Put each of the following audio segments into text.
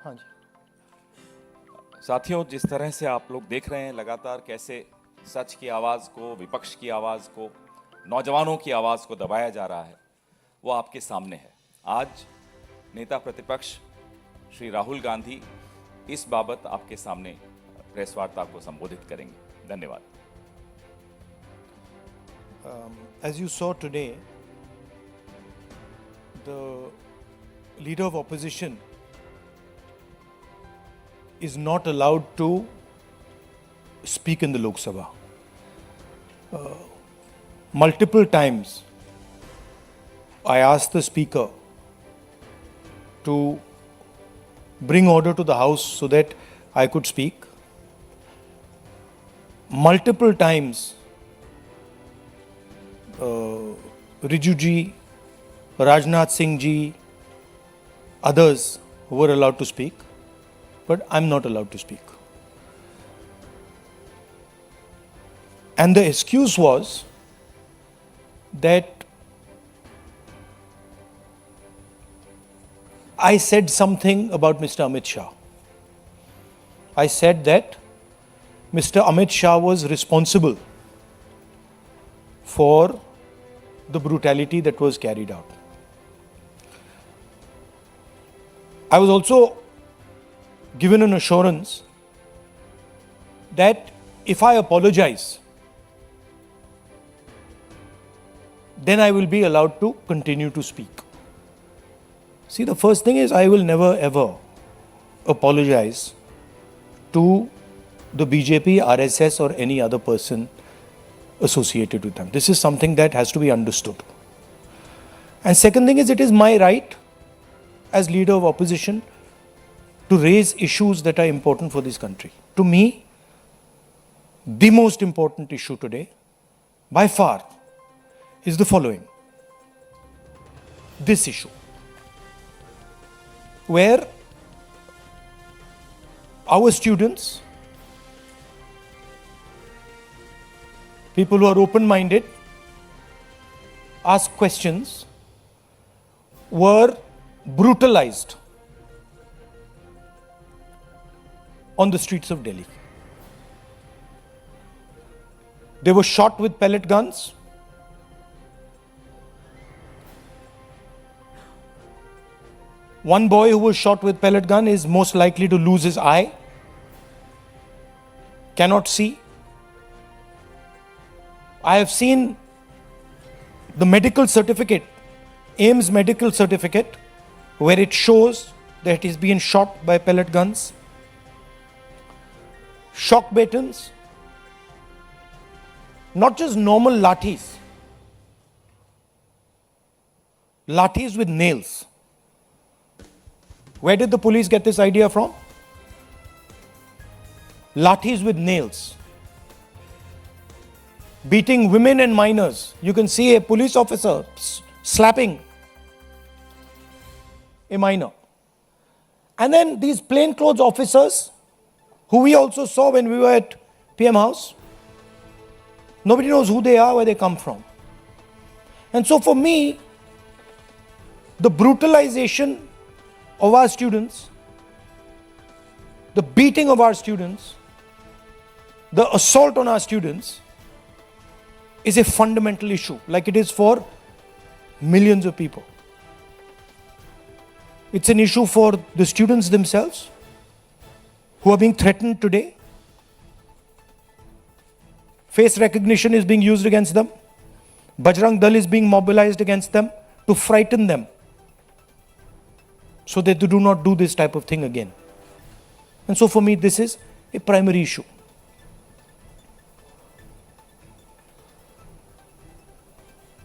हाँ जी। साथियों, जिस तरह से आप लोग देख रहे हैं लगातार कैसे सच की आवाज़ को, विपक्ष की आवाज़ को, नौजवानों की आवाज़ को दबाया जा रहा है, वो आपके सामने है। आज नेता प्रतिपक्ष श्री राहुल गांधी इस बाबत आपके सामने प्रेस वार्ता को संबोधित करेंगे। धन्यवाद। As you saw today, the leader of opposition is not allowed to speak in the Lok Sabha. Multiple times I asked the speaker to bring order to the house so that I could speak. Multiple times Riju ji, Rajnath Singh ji, others were allowed to speak, but I'm not allowed to speak. And the excuse was that I said something about Mr. Amit Shah. I said that Mr. Amit Shah was responsible for the brutality that was carried out. I was also given an assurance that if I apologize, then I will be allowed to continue to speak. See, the first thing is I will never ever apologize to the BJP, RSS or any other person associated with them. This is something that has to be understood. And second thing is, it is my right as leader of opposition to raise issues that are important for this country. To me, the most important issue today, by far, is the following. This issue, where our students, people who are open-minded, ask questions, were brutalized on the streets of Delhi. They were shot with pellet guns. One boy who was shot with pellet gun is most likely to lose his eye, cannot see. I have seen the medical certificate, AIIMS medical certificate, where it shows that he's been shot by pellet guns. Shock batons, not just normal lathis, lathis with nails. Where did the police get this idea from? Lathis with nails. Beating women and minors. You can see a police officer slapping a minor. And then these plainclothes officers, who we also saw when we were at PM House, nobody knows who they are, where they come from. And so for me, the brutalization of our students, the beating of our students, the assault on our students is a fundamental issue, like it is for millions of people. It's an issue for the students themselves who are being threatened today. Face recognition is being used against them. Bajrang Dal is being mobilized against them to frighten them so that they do not do this type of thing again. And so for me, this is a primary issue.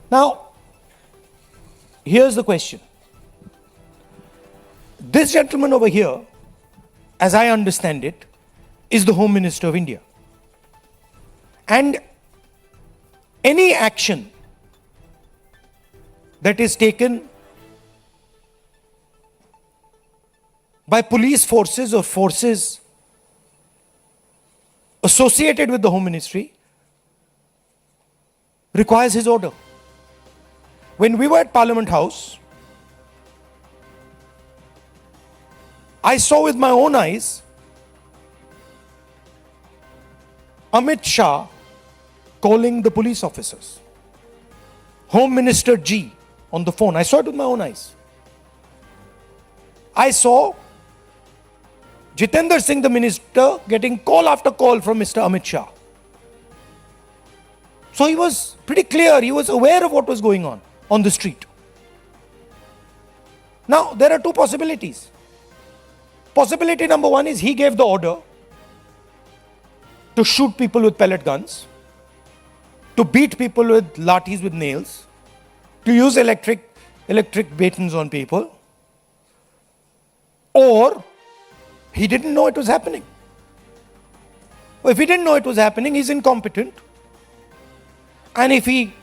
Now, here's the question. This gentleman over here, as I understand it, is the Home Minister of India. And any action that is taken by police forces or forces associated with the Home Ministry requires his order. When we were at Parliament House, I saw with my own eyes Amit Shah calling the police officers, Home Minister G on the phone. I saw it with my own eyes. I saw Jitendra Singh, the minister, getting call after call from Mr. Amit Shah. So he was pretty clear, he was aware of what was going on the street. Now, there are two possibilities. Possibility number one is he gave the order to shoot people with pellet guns, to beat people with lathis with nails, to use electric batons on people, or he didn't know it was happening. Well, if he didn't know it was happening, he's incompetent. And if he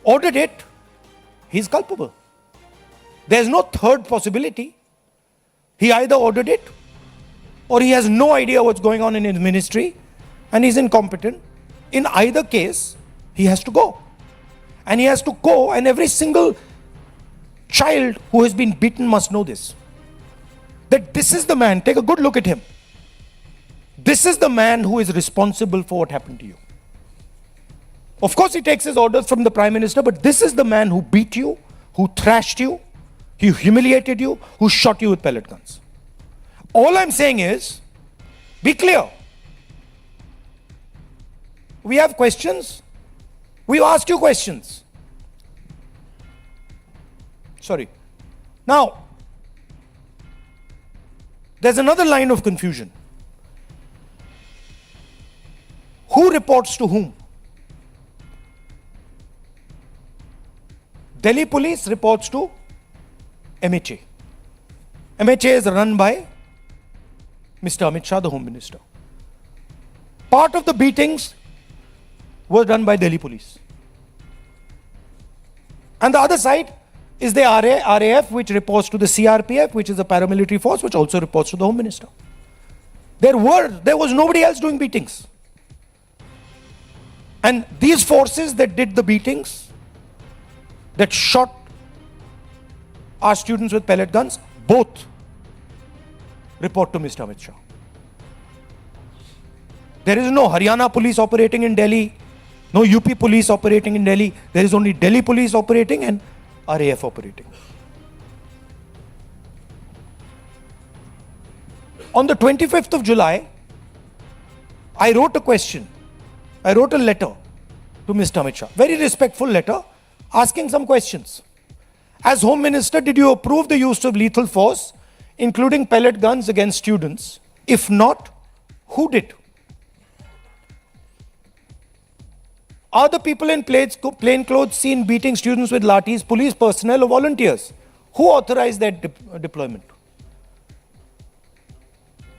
ordered it, he's culpable. There's no third possibility. He either ordered it, or he has no idea what's going on in his ministry, and he's incompetent. In either case, he has to go. And he has to go, and every single child who has been beaten must know this. That this is the man, take a good look at him. This is the man who is responsible for what happened to you. Of course, he takes his orders from the Prime Minister, but this is the man who beat you, who thrashed you, who humiliated you, who shot you with pellet guns. All I'm saying is, be clear. We have questions. We've asked you questions. Sorry. Now, there's another line of confusion. Who reports to whom? Delhi police reports to MHA. MHA is run by Mr. Amit Shah, the Home Minister. Part of the beatings was done by Delhi police. And the other side is the RAF, which reports to the CRPF, which is a paramilitary force, which also reports to the Home Minister. There was nobody else doing beatings. And these forces that did the beatings, that shot our students with pellet guns, both report to Mr. Amit Shah. There is no Haryana police operating in Delhi, no UP police operating in Delhi. There is only Delhi police operating and RAF operating. On the 25th of July, I wrote a question. I wrote a letter to Mr. Amit Shah. Very respectful letter, asking some questions. As Home Minister, did you approve the use of lethal force, including pellet guns against students? If not, who did? Are the people in plain clothes seen beating students with lathis police personnel or volunteers? Who authorized that deployment?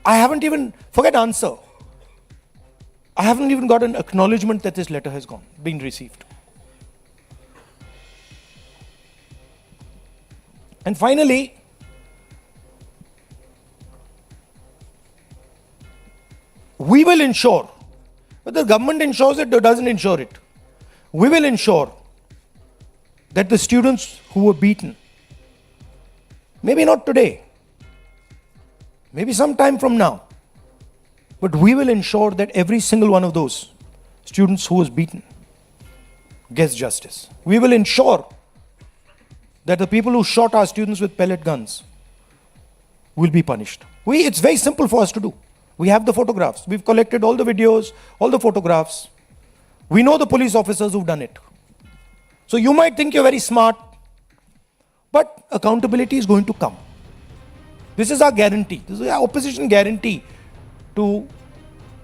I haven't even, forget answer. I haven't even got an acknowledgement that this letter has been received. And finally, we will ensure, whether the government ensures it or doesn't ensure it, we will ensure that the students who were beaten, maybe not today, maybe sometime from now, but we will ensure that every single one of those students who was beaten gets justice. We will ensure that the people who shot our students with pellet guns will be punished. It's very simple for us to do. We have the photographs. We've collected all the videos, all the photographs. We know the police officers who've done it. So you might think you're very smart, but accountability is going to come. This is our guarantee. This is our opposition guarantee to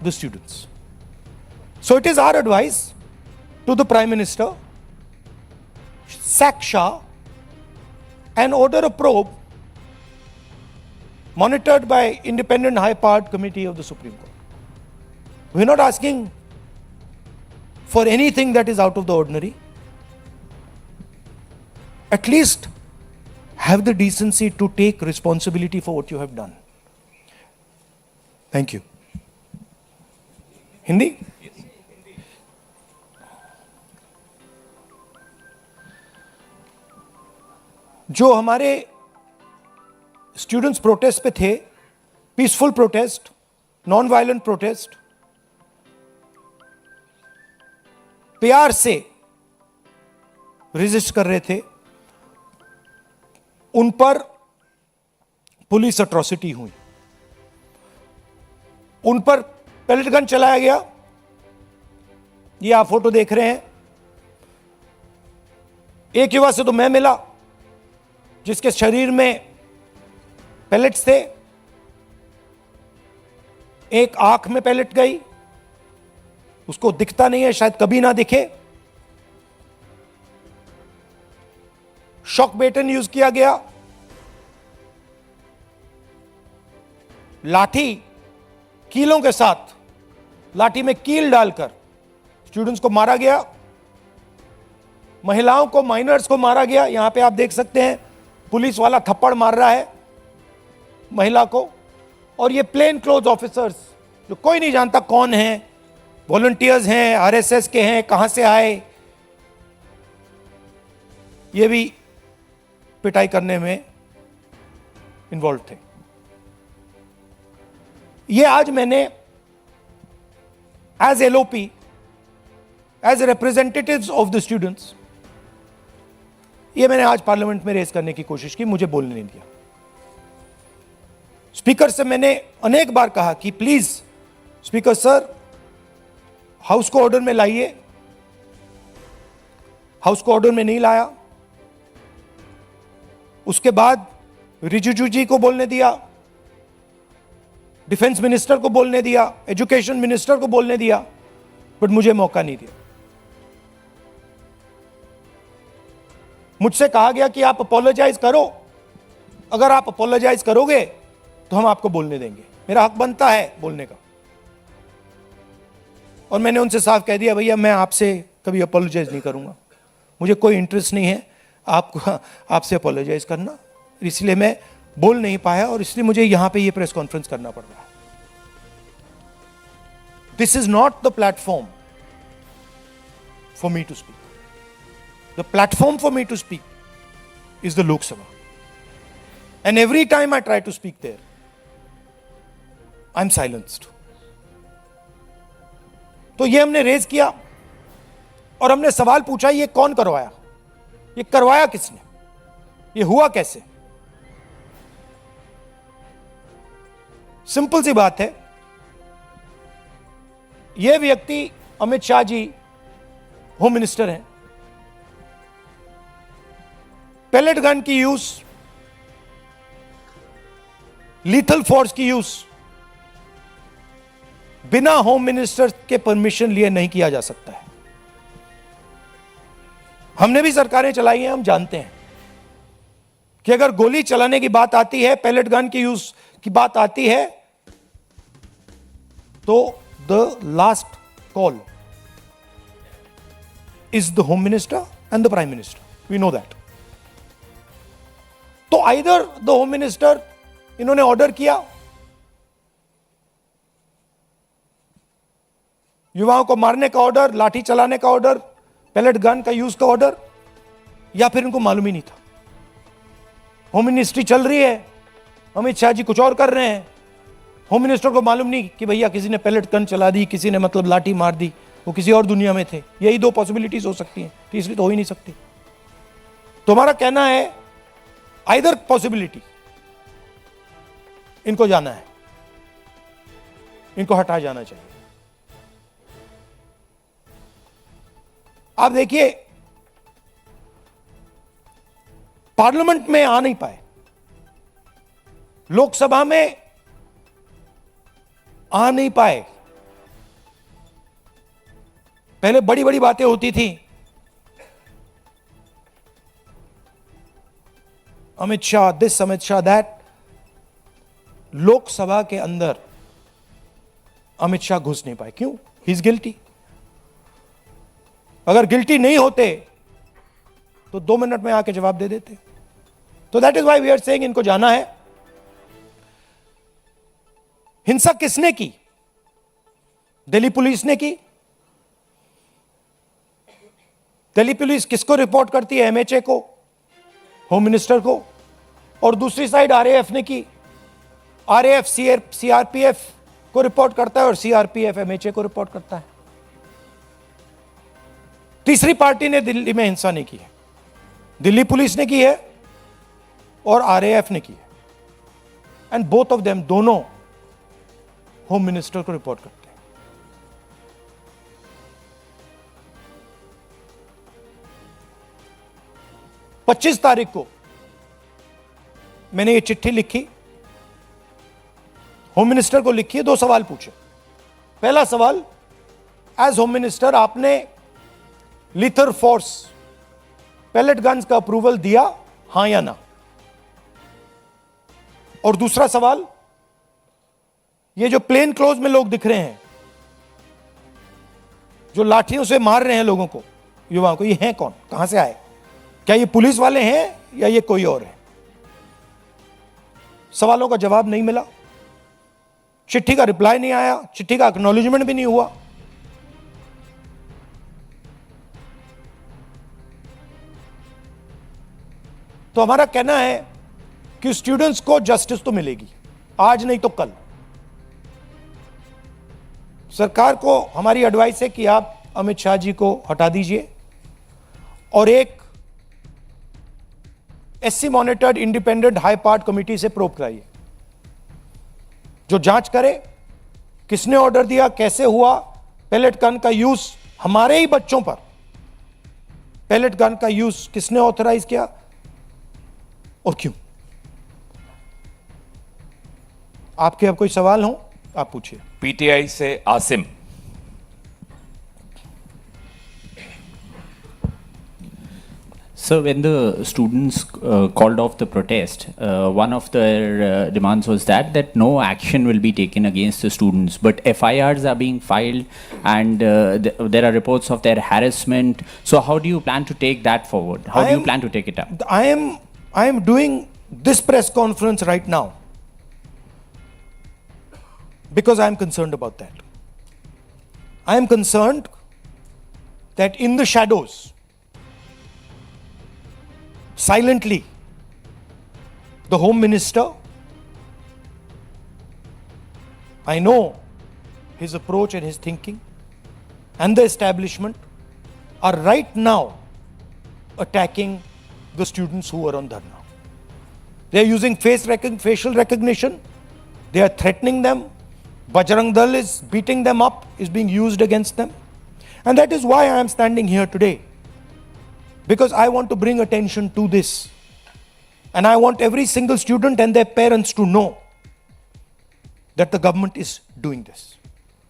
the students. So it is our advice to the Prime Minister, sack Shah and order a probe monitored by independent high-powered committee of the Supreme Court. We're not asking for anything that is out of the ordinary. At least have the decency to take responsibility for what you have done. Thank you. Hindi? जो हमारे students protest पे थे, peaceful protest, non violent protest, प्यार से resist कर रहे थे, उन पर पुलिस अट्रॉसिटी हुई, उन पर पेलेट गन चलाया गया। ये आप फोटो देख रहे हैं। एक युवा से तो मैं मिला जिसके शरीर में पेलेट्स थे, एक आंख में पेलेट गई, उसको दिखता नहीं है, शायद कभी ना दिखे। शॉक बेटन यूज किया गया, लाठी कीलों के साथ, लाठी में कील डालकर स्टूडेंट्स को मारा गया, महिलाओं को, माइनर्स को मारा गया। यहां पे आप देख सकते हैं पुलिस वाला थप्पड़ मार रहा है महिला को, और ये प्लेन क्लोथ ऑफिसर्स जो कोई नहीं जानता कौन है, वॉलंटियर्स हैं, आरएसएस के हैं, कहां से आए, ये भी पिटाई करने में इन्वॉल्व थे। ये आज मैंने as LOP, as representatives of the students, ये मैंने आज पार्लियामेंट में रेज करने की कोशिश की, मुझे बोलने नहीं दिया। स्पीकर से मैंने अनेक बार कहा कि प्लीज स्पीकर सर, हाउस को ऑर्डर में लाइए, हाउस को ऑर्डर में नहीं लाया। उसके बाद रिजिजू जी को बोलने दिया, डिफेंस मिनिस्टर को बोलने दिया, एजुकेशन मिनिस्टर को बोलने दिया, बट मुझे मौका नहीं दिया। मुझसे कहा गया कि आप अपोलोजाइज करो, अगर आप अपोलोजाइज करोगे तो हम आपको बोलने देंगे। मेरा हक बनता है बोलने का, और मैंने उनसे साफ कह दिया, भैया मैं आपसे कभी अपोलोजाइज नहीं करूंगा, मुझे कोई इंटरेस्ट नहीं है आपसे अपोलोजाइज करना, इसलिए मैं बोल नहीं पाया, और इसलिए मुझे यहां पे ये प्रेस कॉन्फ्रेंस करना पड़ रहा है। This is not the platform for me to speak. The platform for me to speak is the Lok Sabha, and every time I try to speak there, I am silenced. तो ये हमने रेज किया, और हमने सवाल पूछा, ये कौन करवाया, ये करवाया किसने, ये हुआ कैसे। सिंपल सी बात है, यह व्यक्ति अमित शाह जी होम मिनिस्टर हैं, पेलेट गन की यूज, लीथल फोर्स की यूज बिना होम मिनिस्टर के परमिशन लिए नहीं किया जा सकता है। हमने भी सरकारें चलाई हैं, हम जानते हैं कि अगर गोली चलाने की बात आती है, पेलेट गन की यूज की बात आती है, तो the last call is the home minister and the prime minister, we know that. तो आइदर द होम मिनिस्टर, इन्होंने ऑर्डर किया युवाओं को मारने का ऑर्डर, लाठी चलाने का ऑर्डर, पेलेट गन का यूज का ऑर्डर, या फिर इनको मालूम ही नहीं था। होम मिनिस्ट्री चल रही है, अमित शाह जी कुछ और कर रहे हैं, होम मिनिस्टर को मालूम नहीं कि भैया किसी ने पेलेट गन चला दी, किसी ने मतलब लाठी मार दी, वो किसी और दुनिया में थे। यही दो पॉसिबिलिटीज हो सकती हैं, तीसरी तो हो ही नहीं सकती। तो हमारा कहना है आइदर पॉसिबिलिटी, इनको जाना है, इनको हटाया जाना चाहिए। आप देखिए, पार्लियामेंट में आ नहीं पाए, लोकसभा में आ नहीं पाए। पहले बड़ी बड़ी बातें होती थी, अमित शाह दिस, अमित शाह दैट। लोकसभा के अंदर अमित शाह घुस नहीं पाए, क्यों? He is guilty. अगर गिल्टी नहीं होते तो 2 मिनट में आके जवाब दे देते। तो that is why we are saying इनको जाना है। हिंसा किसने की? दिल्ली पुलिस ने की। दिल्ली पुलिस किसको रिपोर्ट करती है? एमएचए को, होम मिनिस्टर को। और दूसरी साइड आरएएफ ने की। आरएएफ सीआरपीएफ को रिपोर्ट करता है और सीआरपीएफ एमएचए को रिपोर्ट करता है। तीसरी पार्टी ने दिल्ली में हिंसा नहीं की है, दिल्ली पुलिस ने की है और आरएएफ ने की है। एंड बोथ ऑफ देम, दोनों होम मिनिस्टर को रिपोर्ट करते हैं। पच्चीस तारीख को मैंने ये चिट्ठी लिखी, होम मिनिस्टर को लिखी है, 2 सवाल पूछे। पहला सवाल, एज होम मिनिस्टर आपने लीथर फोर्स पैलेट गन्स का अप्रूवल दिया, हां या ना? और दूसरा सवाल, ये जो प्लेन क्लोज में लोग दिख रहे हैं, जो लाठियों से मार रहे हैं लोगों को, युवाओं को, ये हैं कौन, कहां से आए? क्या ये पुलिस वाले हैं या ये कोई और है? सवालों का जवाब नहीं मिला, चिट्ठी का रिप्लाई नहीं आया, चिट्ठी का एक्नॉलेजमेंट भी नहीं हुआ। तो हमारा कहना है कि स्टूडेंट्स को जस्टिस तो मिलेगी, आज नहीं तो कल। सरकार को हमारी एडवाइस है कि आप अमित शाह जी को हटा दीजिए और एक SC monitored independent high part committee से प्रोब कराइए, जो जांच करे किसने ऑर्डर दिया, कैसे हुआ, पैलेट गन का यूज हमारे ही बच्चों पर, पैलेट गन का यूज किसने ऑथराइज किया और क्यों। आपके अब कोई सवाल हो आप पूछिए। पीटीआई से Asim. So when the students called off the protest, one of their demands was that no action will be taken against the students, but FIRs are being filed and there are reports of their harassment. So how do you plan to take that forward? How do you plan to take it up? I am doing this press conference right now because I am concerned about that. I am concerned that in the shadows, silently, the Home Minister, I know his approach and his thinking, and the establishment are right now attacking the students who are on dharna. They are using facial recognition, they are threatening them. Bajrang Dal is beating them up, is being used against them. And that is why I am standing here today. Because I want to bring attention to this. And I want every single student and their parents to know that the government is doing this.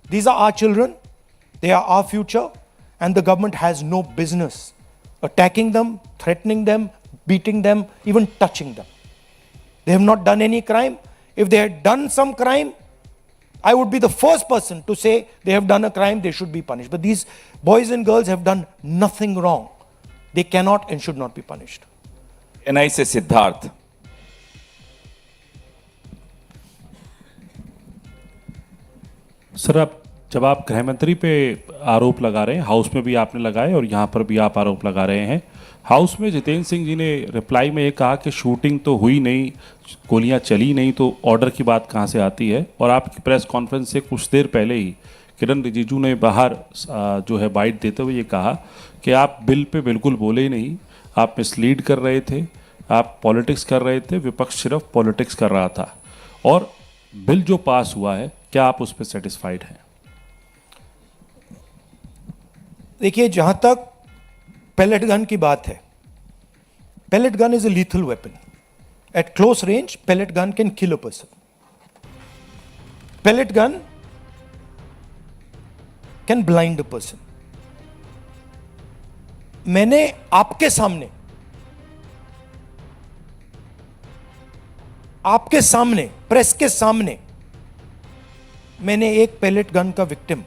These are our children, they are our future, and the government has no business attacking them, threatening them, beating them, even touching them. They have not done any crime. If they had done some crime, I would be the first person to say they have done a crime, they should be punished. But these boys and girls have done nothing wrong. They cannot and should not be punished. ANI से Siddharth. Sir, जब आप गृह मंत्री पे आरोप लगा रहे हैं, हाउस में भी आपने लगाए और यहाँ पर भी आप आरोप लगा रहे हैं। हाउस में जितेंद्र सिंह जी ने रिप्लाई में ये कहा कि शूटिंग तो हुई नहीं, गोलियां चली नहीं, तो ऑर्डर की बात कहाँ से आती है? और आपकी प्रेस कॉन्फ्रेंस से कुछ देर पहले ही किरण रिजिजू ने बाहर जो है बाइट देते हुए ये कहा कि आप बिल पे बिल्कुल बोले ही नहीं, आप मिसलीड कर रहे थे, आप पॉलिटिक्स कर रहे थे, विपक्ष सिर्फ पॉलिटिक्स कर रहा था। और बिल जो पास हुआ है, क्या आप उस पर सेटिस्फाइड हैं? देखिए, जहां तक pellet gun की बात है, pellet gun is a lethal weapon. At close range, pellet gun can kill a person. Pellet gun can blind a person. मैंने आपके सामने प्रेस के सामने मैंने एक पैलेट गन का विक्टिम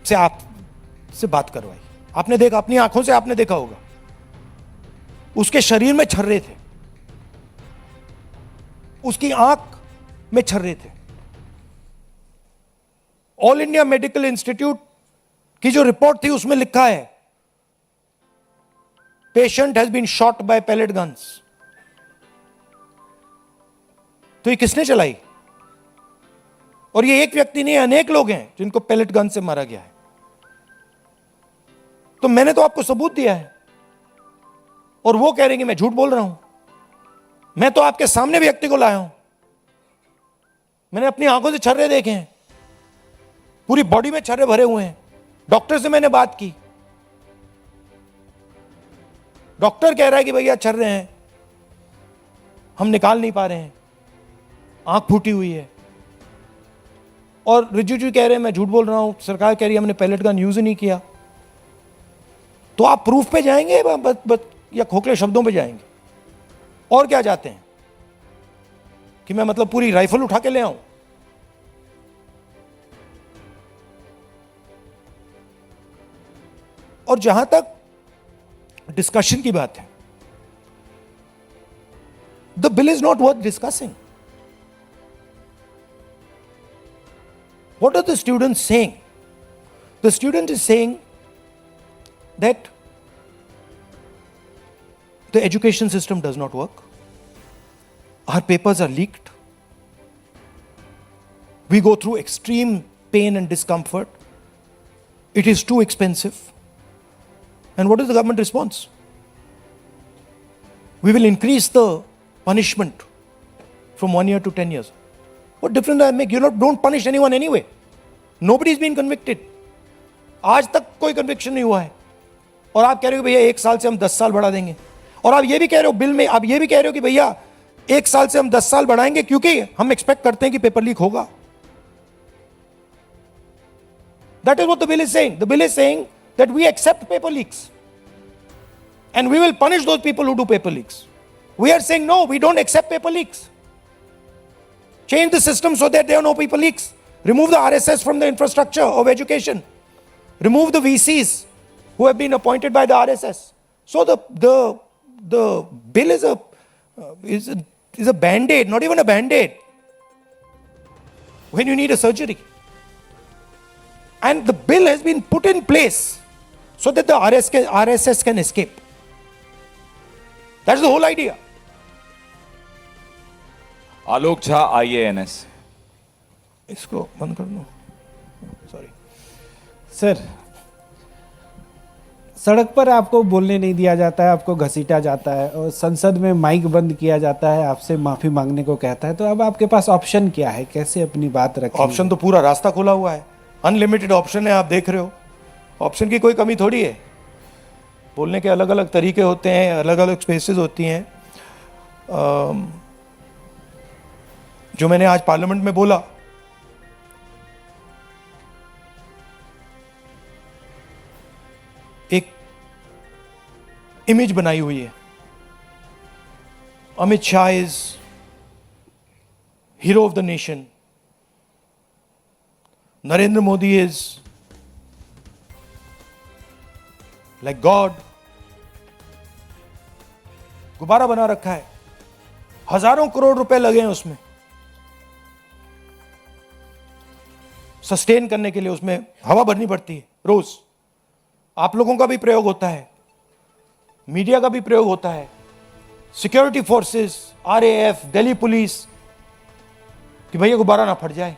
से आपसे बात करवाई। आपने देखा, अपनी आंखों से आपने देखा होगा, उसके शरीर में छर्रे थे, उसकी आंख में छर्रे थे। ऑल इंडिया मेडिकल इंस्टीट्यूट की जो रिपोर्ट थी उसमें लिखा है patient has been shot by pellet guns. तो ये किसने चलाई? और ये एक व्यक्ति नहीं, अनेक लोग हैं जिनको पैलेट गन से मारा गया है। तो मैंने तो आपको सबूत दिया है और वो कह रहे हैं कि मैं झूठ बोल रहा हूं। मैं तो आपके सामने व्यक्ति को लाया हूं, मैंने अपनी आंखों से छर्रे देखे हैं, पूरी बॉडी में छर्रे भरे हुए हैं। डॉक्टर से मैंने बात की, डॉक्टर कह रहा है कि भैया छर्रे हैं, हम निकाल नहीं पा रहे हैं, आंख फूटी हुई है। और रिजिजू कह रहे हैं मैं झूठ बोल रहा हूं, सरकार कह रही है हमने पैलेट गन यूज ही नहीं किया। तो आप प्रूफ पे जाएंगे या खोखले शब्दों पे जाएंगे? और क्या चाहते हैं कि मैं मतलब पूरी राइफल उठा के ले आऊं? और जहां तक डिस्कशन की बात है, the bill is not worth discussing. What are the students saying? The student is saying that the education system does not work. Our papers are leaked. We go through extreme pain and discomfort. It is too expensive. And what is the government response? We will increase the punishment from 1 year to 10 years. What difference does that make? Don't punish anyone anyway. Nobody's been convicted. आज तक कोई conviction नहीं हुआ है और आप कह रहे हो भैया 1 साल से हम 10 साल बढ़ा देंगे। और आप ये भी कह रहे हो बिल में, आप ये भी कह रहे हो कि भैया 1 साल से हम 10 साल बढ़ाएंगे क्योंकि हम एक्सपेक्ट करते हैं कि पेपर लीक होगा। That is what the bill is saying. The bill is saying that we accept paper leaks and we will punish those people who do paper leaks. We are saying no, we don't accept paper leaks. Change the system so that there are no paper leaks. Remove the RSS from the infrastructure of education. Remove the VCs who have been appointed by the RSS. So the bill is a band-aid, not even a band-aid, when you need a surgery. And the bill has been put in place so that the RSS can escape. That's the whole idea. Alok Jha IANS। इसको बंद कर दो, sorry sir. सड़क पर आपको बोलने नहीं दिया जाता है, आपको घसीटा जाता है और संसद में माइक बंद किया जाता है, आपसे माफी मांगने को कहता है। तो अब आपके पास ऑप्शन क्या है, कैसे अपनी बात रखें? ऑप्शन तो पूरा रास्ता खुला हुआ है, अनलिमिटेड ऑप्शन है, आप देख रहे हो। ऑप्शन की कोई कमी थोड़ी है। बोलने के अलग अलग तरीके होते हैं, अलग अलग स्पेसेस होती हैं। जो मैंने आज पार्लियामेंट में बोला, एक इमेज बनाई हुई है। Amit Shah is hero of the nation, Narendra Modi is like God. गुब्बारा बना रखा है, हजारों करोड़ रुपए लगे हैं उसमें सस्टेन करने के लिए, उसमें हवा भरनी पड़ती है रोज। आप लोगों का भी प्रयोग होता है, मीडिया का भी प्रयोग होता है, security forces, RAF, Delhi police, कि भैया गुब्बारा ना फट जाए।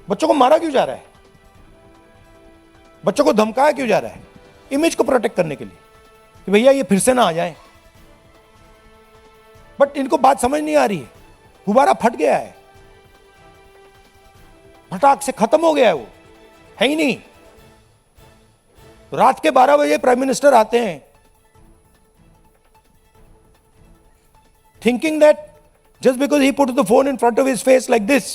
बच्चों को मारा क्यों जा रहा है? बच्चों को धमकाया क्यों जा रहा है? इमेज को प्रोटेक्ट करने के लिए कि भैया ये फिर से ना आ जाए। बट इनको बात समझ नहीं आ रही है। गुब्बारा फट गया है, फटाक से खत्म हो गया है, वो है ही नहीं। रात के 12 बजे प्राइम मिनिस्टर आते हैं thinking that just because he put the phone in front of his face like this,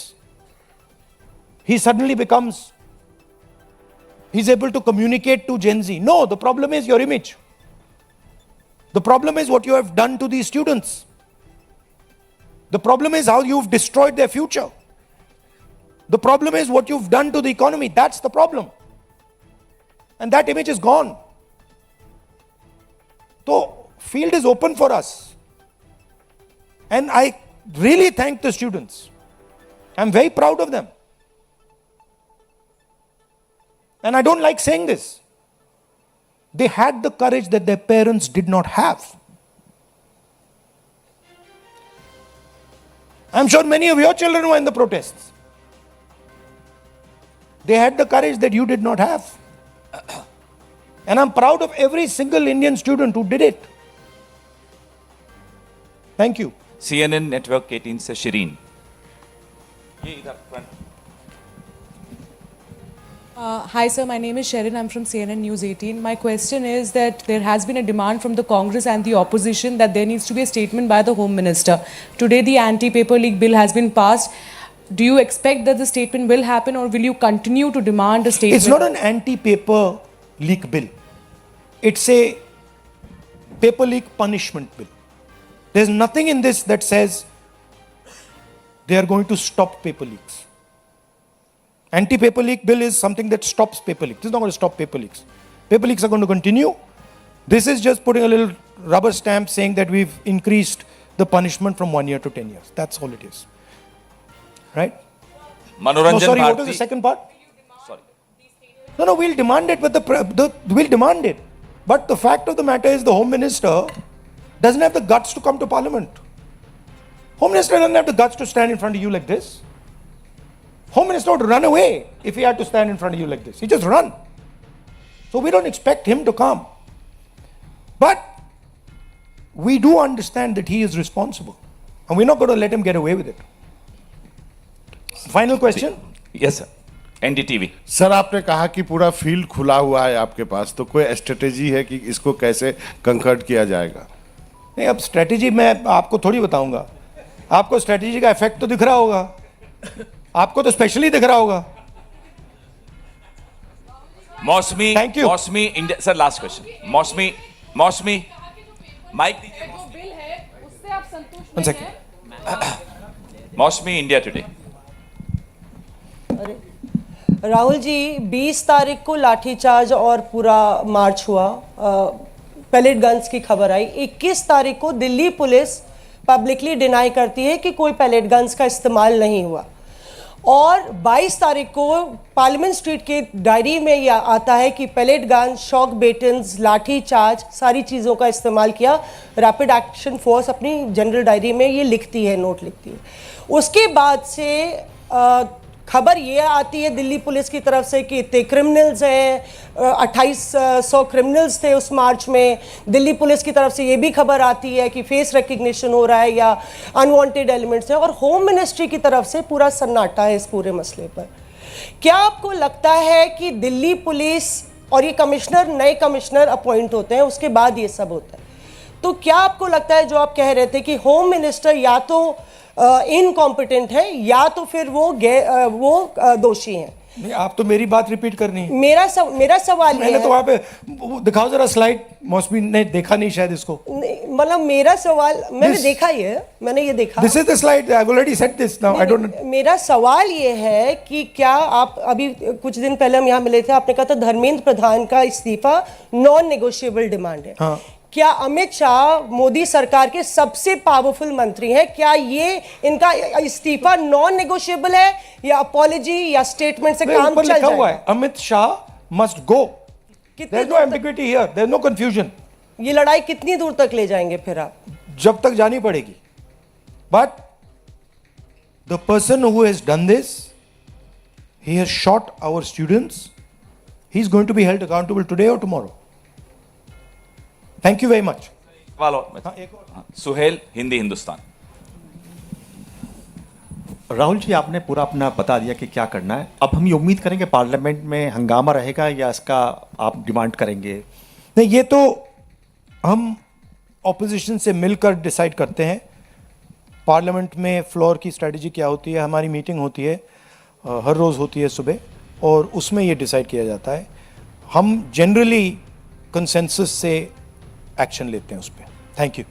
he suddenly becomes, he's able to communicate to Gen Z. No, the problem is your image. The problem is what you have done to these students. The problem is how you've destroyed their future. The problem is what you've done to the economy. That's the problem. And that image is gone. So, field is open for us. And I really thank the students. I'm very proud of them. And I don't like saying this. They had the courage that their parents did not have. I'm sure many of your children were in the protests. They had the courage that you did not have. And I'm proud of every single Indian student who did it. Thank you. CNN network 18 से शिरीन, ये इधर front. Hi sir, my name is Sharon. I'm from CNN News 18. My question is that there has been a demand from the Congress and the opposition that there needs to be a statement by the Home Minister. Today the anti-paper leak bill has been passed. Do you expect that the statement will happen, or will you continue to demand a statement? It's not an anti-paper leak bill. It's a paper leak punishment bill. There's nothing in this that says they are going to stop paper leaks. Anti-paper leak bill is something that stops paper leaks. This is not going to stop paper leaks. Paper leaks are going to continue. This is just putting a little rubber stamp saying that we've increased the punishment from 1 year to 10 years. That's all it is. Right? No, मनोरंजन sorry, what was Bharti, the second part? sorry, No, we'll demand it, but we'll demand it. But the fact of the matter is the Home Minister doesn't have the guts to come to Parliament. Home Minister doesn't have the guts to stand in front of you like this. Home Minister would run away if he had to stand in front of you like this. He just run. So we don't expect him to come. But we do understand that he is responsible. And we're not going to let him get away with it. Final question? Yes sir, NDTV. Sir आपने कहा कि पूरा field खुला हुआ है आपके पास, तो कोई स्ट्रेटेजी है कि इसको कैसे कंकर्ड किया जाएगा? नहीं, अब स्ट्रेटेजी मैं आपको थोड़ी बताऊंगा। आपको स्ट्रेटेजी का इफेक्ट तो दिख रहा होगा, आपको तो स्पेशली दिख रहा होगा। मौसमी, Thank you. मौसमी इंडिया, सर लास्ट क्वेश्चन। मौसमी माइक दीजिए। One second. मौसमी इंडिया टुडे। राहुल जी, 20 तारीख को लाठीचार्ज और पूरा मार्च हुआ, पैलेट गन्स की खबर आई। 21 तारीख को दिल्ली पुलिस पब्लिकली डिनाई करती है कि कोई पैलेट गन्स का इस्तेमाल नहीं हुआ, और 22 तारीख को पार्लियामेंट स्ट्रीट के डायरी में यह आता है कि पैलेट गन, शॉक बेटन्स, लाठीचार्ज, सारी चीज़ों का इस्तेमाल किया। रैपिड एक्शन फोर्स अपनी जनरल डायरी में ये लिखती है, नोट लिखती है। उसके बाद से खबर ये आती है दिल्ली पुलिस की तरफ से कि इतने क्रिमिनल्स हैं, 2800 क्रिमिनल्स थे उस मार्च में। दिल्ली पुलिस की तरफ से ये भी खबर आती है कि फेस रिकग्निशन हो रहा है या अनवांटेड एलिमेंट्स हैं, और होम मिनिस्ट्री की तरफ से पूरा सन्नाटा है इस पूरे मसले पर। क्या आपको लगता है कि दिल्ली पुलिस और ये कमिश्नर, नए कमिश्नर अपॉइंट होते हैं, उसके बाद ये सब होता है, तो क्या आपको लगता है जो आप कह रहे थे कि होम मिनिस्टर या तो इनकॉम्पिटेंट है या तो फिर वो दोषी हैं? नहीं, आप तो मेरी बात रिपीट करनी है। मेरा सवाल ये मैंने है, तो वहां पे दिखाओ जरा स्लाइड, मौसमी ने देखा नहीं शायद इसको। मतलब मेरा सवाल, मैंने देखा मैंने ये देखा। This is the slide, I have already said this now, I don't. मेरा सवाल ये है कि क्या आप, अभी कुछ दिन पहले हम यहाँ मिले थे, आपने कहा था धर्मेंद्र प्रधान का इस्तीफा नॉन नेगोशिएबल डिमांड है। हाँ। क्या अमित शाह मोदी सरकार के सबसे पावरफुल मंत्री हैं, क्या ये इनका इस्तीफा नॉन नेगोशिएबल है या अपॉलॉजी या स्टेटमेंट से काम चल लिखा हुआ जाएगा? है Amit Shah must go. There is no ambiguity here, there is no confusion. ये लड़ाई कितनी दूर तक ले जाएंगे फिर आप? जब तक जानी पड़ेगी। But the person who has done this, he has shot our students, he is going to be held accountable today और tomorrow. Thank you very much. Suhel, Hindi Hindustan. Rahul ji, आपने पूरा अपना बता दिया कि क्या करना है। अब हम ये उम्मीद करेंगे पार्लियामेंट में हंगामा रहेगा या इसका आप डिमांड करेंगे? नहीं, ये तो हम ऑपोजिशन से मिलकर डिसाइड करते हैं। पार्लियामेंट में फ्लोर की स्ट्रेटजी क्या होती है, हमारी मीटिंग होती है, हर रोज़ होती है सुबह, और उसमें ये डिसाइड किया जाता है। हम जनरली कंसेंसस से एक्शन लेते हैं उस पर। Thank you.